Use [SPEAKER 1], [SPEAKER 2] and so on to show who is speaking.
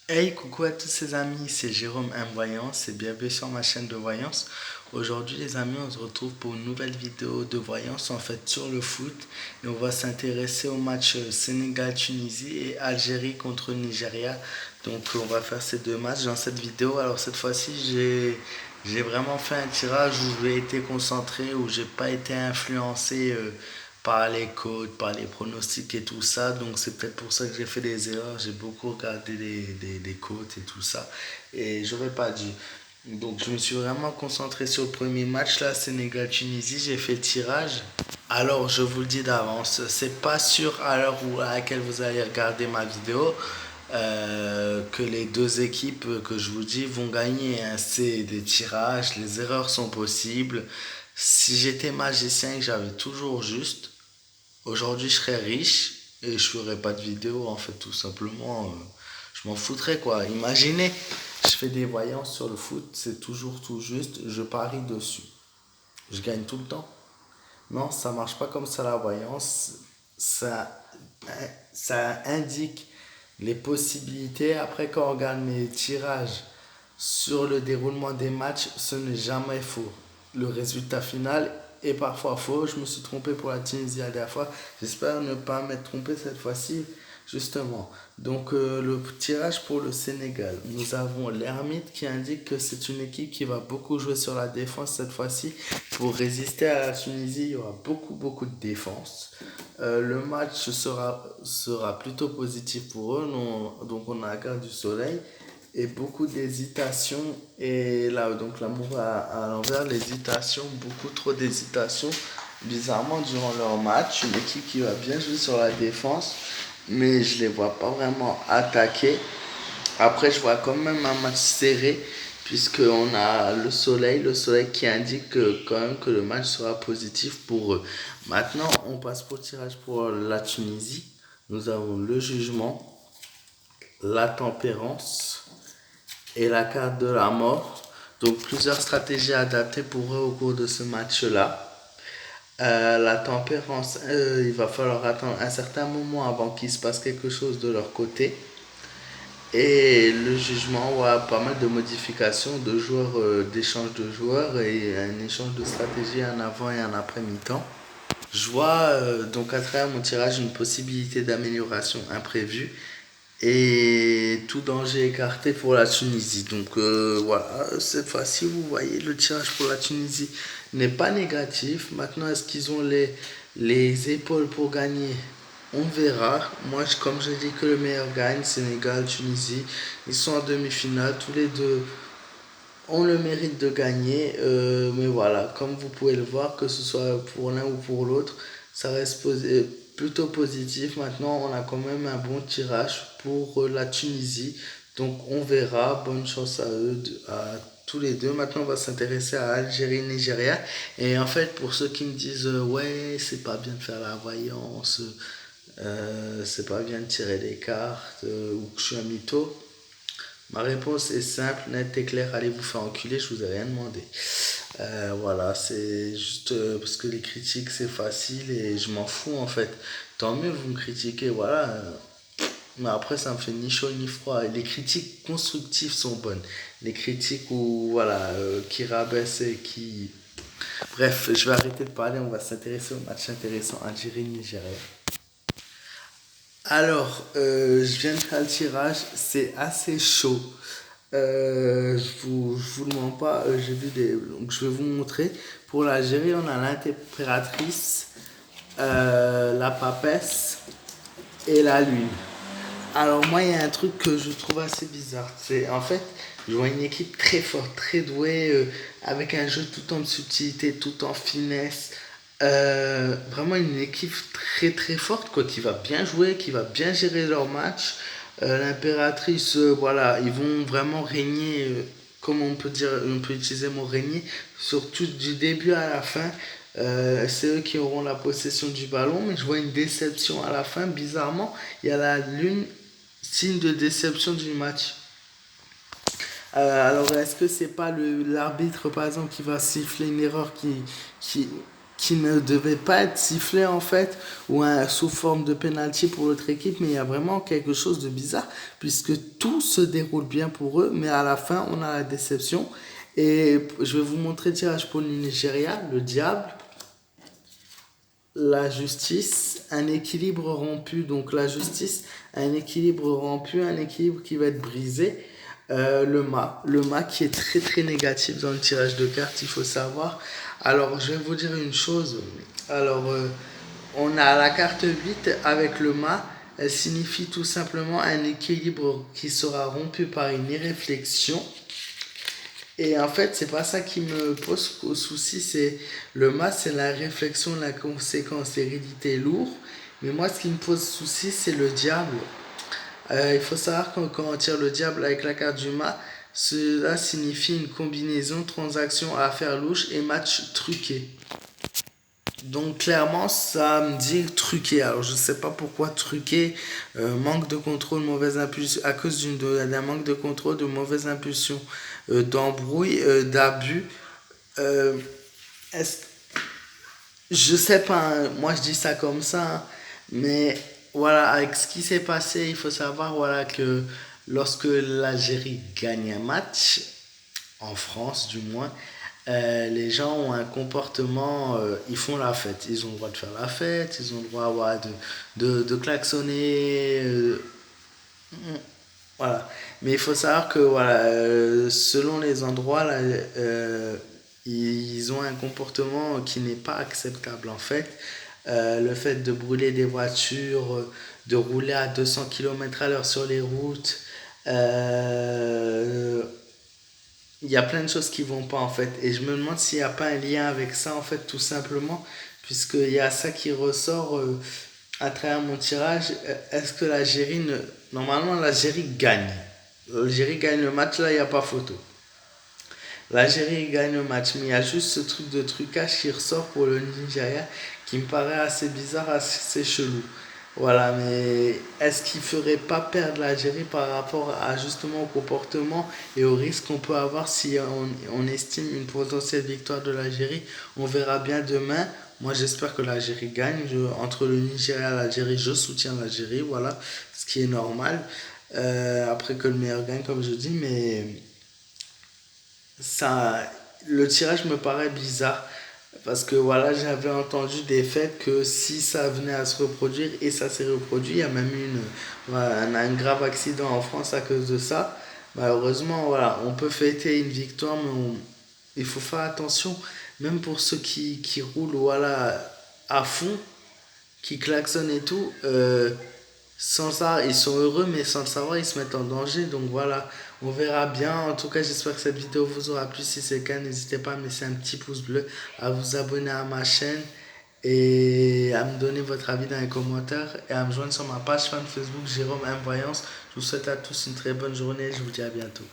[SPEAKER 1] Hey, coucou à tous ces amis, c'est Jérôme M. Voyance et bienvenue sur ma chaîne de voyance. Aujourd'hui les amis, on se retrouve pour une nouvelle vidéo de voyance en fait sur le foot et on va s'intéresser au match Sénégal-Tunisie et Algérie contre Nigeria. Donc on va faire ces deux matchs dans cette vidéo. Alors cette fois-ci j'ai vraiment fait un tirage où j'ai été concentré, où j'ai pas été influencé par les codes, par les pronostics et tout ça. Donc c'est peut-être pour ça que j'ai fait des erreurs. J'ai beaucoup regardé des codes et tout ça. Et j'aurais pas dû. Donc je me suis vraiment concentré sur le premier match là, Sénégal-Tunisie. J'ai fait le tirage. Alors je vous le dis d'avance, c'est pas sûr à l'heure à laquelle vous allez regarder ma vidéo que les deux équipes que je vous dis vont gagner, hein. C'est des tirages, les erreurs sont possibles. Si j'étais magicien et que j'avais toujours juste, aujourd'hui, je serais riche et je ferais pas de vidéo, en fait, tout simplement. Je m'en foutrais, quoi. Imaginez, je fais des voyances sur le foot, c'est toujours tout juste, je parie dessus. Je gagne tout le temps. Non, ça marche pas comme ça la voyance. Ça, ça indique les possibilités. Après, quand on regarde mes tirages sur le déroulement des matchs, ce n'est jamais faux. Le résultat final est parfois faux. Je me suis trompé pour la Tunisie la dernière fois. J'espère ne pas m'être trompé cette fois-ci, justement. Donc, le tirage pour le Sénégal. Nous avons l'Ermite qui indique que c'est une équipe qui va beaucoup jouer sur la défense cette fois-ci. Pour résister à la Tunisie, il y aura beaucoup de défense. Le match sera plutôt positif pour eux. Donc, on a la carte du soleil et beaucoup d'hésitation. Et là, donc l'amour à l'envers, l'hésitation, beaucoup trop d'hésitation. Bizarrement, durant leur match, une équipe qui va bien jouer sur la défense, mais je les vois pas vraiment attaquer. Après, je vois quand même un match serré, puisqu'on a le soleil qui indique quand même que le match sera positif pour eux. Maintenant, on passe pour le tirage pour la Tunisie. Nous avons le jugement, la tempérance et la carte de la mort. Donc plusieurs stratégies adaptées pour eux au cours de ce match-là. La tempérance, il va falloir attendre un certain moment avant qu'il se passe quelque chose de leur côté. Et le jugement, ouais, pas mal de modifications de joueurs, d'échange de joueurs et un échange de stratégie en avant et en après mi-temps. Je vois donc à travers mon tirage une possibilité d'amélioration imprévue et tout danger écarté pour la Tunisie. Donc voilà, cette fois-ci, vous voyez, le tirage pour la Tunisie n'est pas négatif. Maintenant, est-ce qu'ils ont les épaules pour gagner? On verra. Moi, comme je dis que le meilleur gagne, Sénégal, Tunisie, ils sont en demi-finale. Tous les deux ont le mérite de gagner. Mais voilà, comme vous pouvez le voir, que ce soit pour l'un ou pour l'autre, ça reste plutôt positif. Maintenant, on a quand même un bon tirage pour la Tunisie. Donc, on verra. Bonne chance à eux, à tous les deux. Maintenant, on va s'intéresser à Algérie, Nigeria. Et en fait, pour ceux qui me disent, ouais, c'est pas bien de faire la voyance, c'est pas bien de tirer des cartes, ou que je suis un mytho. Ma réponse est simple, nette et claire, allez vous faire enculer, je vous ai rien demandé. Voilà, c'est juste parce que les critiques c'est facile et je m'en fous en fait. Tant mieux vous me critiquez, voilà. Mais après ça me fait ni chaud ni froid. Les critiques constructives sont bonnes. Les critiques où voilà, qui rabaissent et qui... Bref, je vais arrêter de parler, on va s'intéresser au match intéressant Algérie-Nigeria. Alors, je viens de faire le tirage, c'est assez chaud. Je vous le mens pas, j'ai vu des. Donc, je vais vous montrer. Pour l'Algérie, on a l'impératrice, la papesse et la lune. Alors, moi, il y a un truc que je trouve assez bizarre. C'est en fait, je vois une équipe très forte, très douée, avec un jeu tout en subtilité, tout en finesse. Vraiment une équipe très forte quoi, qui va bien jouer, qui va bien gérer leur match. L'impératrice, voilà, ils vont vraiment régner, comme on peut dire, on peut utiliser le mot régner, surtout du début à la fin. C'est eux qui auront la possession du ballon, mais je vois une déception à la fin. Bizarrement, il y a la lune, signe de déception du match. Alors, est-ce que c'est pas l'arbitre, par exemple, qui va siffler une erreur qui qui ne devait pas être sifflé en fait, ou sous forme de penalty pour l'autre équipe, mais il y a vraiment quelque chose de bizarre, puisque tout se déroule bien pour eux, mais à la fin, on a la déception. Et je vais vous montrer le tirage pour le Nigeria, le diable, la justice, un équilibre rompu. Donc la justice, un équilibre rompu, un équilibre qui va être brisé. Le mât qui est très très négatif dans le tirage de cartes, il faut savoir. Alors je vais vous dire une chose. Alors on a la carte 8 avec le mât. Elle signifie tout simplement un équilibre qui sera rompu par une irréflexion. Et en fait, c'est pas ça qui me pose souci, c'est le mât, c'est la réflexion, la conséquence, l'hérédité lourde. Mais moi, ce qui me pose souci, c'est le diable. Il faut savoir que quand on tire le diable avec la carte du mât, cela signifie une combinaison, transaction, affaire louche et match truqué. Donc clairement, ça me dit truqué. Alors je sais pas pourquoi truqué, manque de contrôle, mauvaise impulsion, à cause d'un manque de contrôle, de mauvaise impulsion, d'embrouille, d'abus. Euh, est-ce, je sais pas, hein, moi je dis ça comme ça, hein, mais voilà, avec ce qui s'est passé, il faut savoir voilà, que lorsque l'Algérie gagne un match, en France du moins, les gens ont un comportement, ils font la fête. Ils ont le droit de faire la fête, ils ont le droit voilà, de klaxonner. Voilà. Mais il faut savoir que voilà, selon les endroits, là, ils ont un comportement qui n'est pas acceptable en fait. Le fait de brûler des voitures, de rouler à 200 km/h sur les routes, euh, il y a plein de choses qui vont pas en fait. Et je me demande s'il n'y a pas un lien avec ça en fait, tout simplement, puisqu'il y a ça qui ressort à travers mon tirage. Est-ce que l'Algérie ne. Normalement, l'Algérie gagne. L'Algérie gagne le match, là, il n'y a pas photo. L'Algérie gagne le match, mais il y a juste ce truc de trucage qui ressort pour le Nigeria qui me paraît assez bizarre, assez chelou. Voilà, mais est-ce qu'il ne ferait pas perdre l'Algérie par rapport à justement au comportement et au risque qu'on peut avoir si on estime une potentielle victoire de l'Algérie? On verra bien demain. Moi, j'espère que l'Algérie gagne. Entre le Nigeria et l'Algérie, je soutiens l'Algérie, voilà, ce qui est normal. Après que le meilleur gagne, comme je dis, mais ça, le tirage me paraît bizarre parce que voilà, j'avais entendu des faits que si ça venait à se reproduire et ça s'est reproduit, il y a même eu voilà, un grave accident en France à cause de ça. Malheureusement, voilà, on peut fêter une victoire, mais il faut faire attention, même pour ceux qui roulent voilà, à fond, qui klaxonnent et tout. Sans ça, ils sont heureux, mais sans le savoir, ils se mettent en danger. Donc voilà, on verra bien. En tout cas, j'espère que cette vidéo vous aura plu. Si c'est le cas, n'hésitez pas à me laisser un petit pouce bleu, à vous abonner à ma chaîne et à me donner votre avis dans les commentaires et à me joindre sur ma page fan Facebook Jérôme M Voyance. Je vous souhaite à tous une très bonne journée. Je vous dis à bientôt.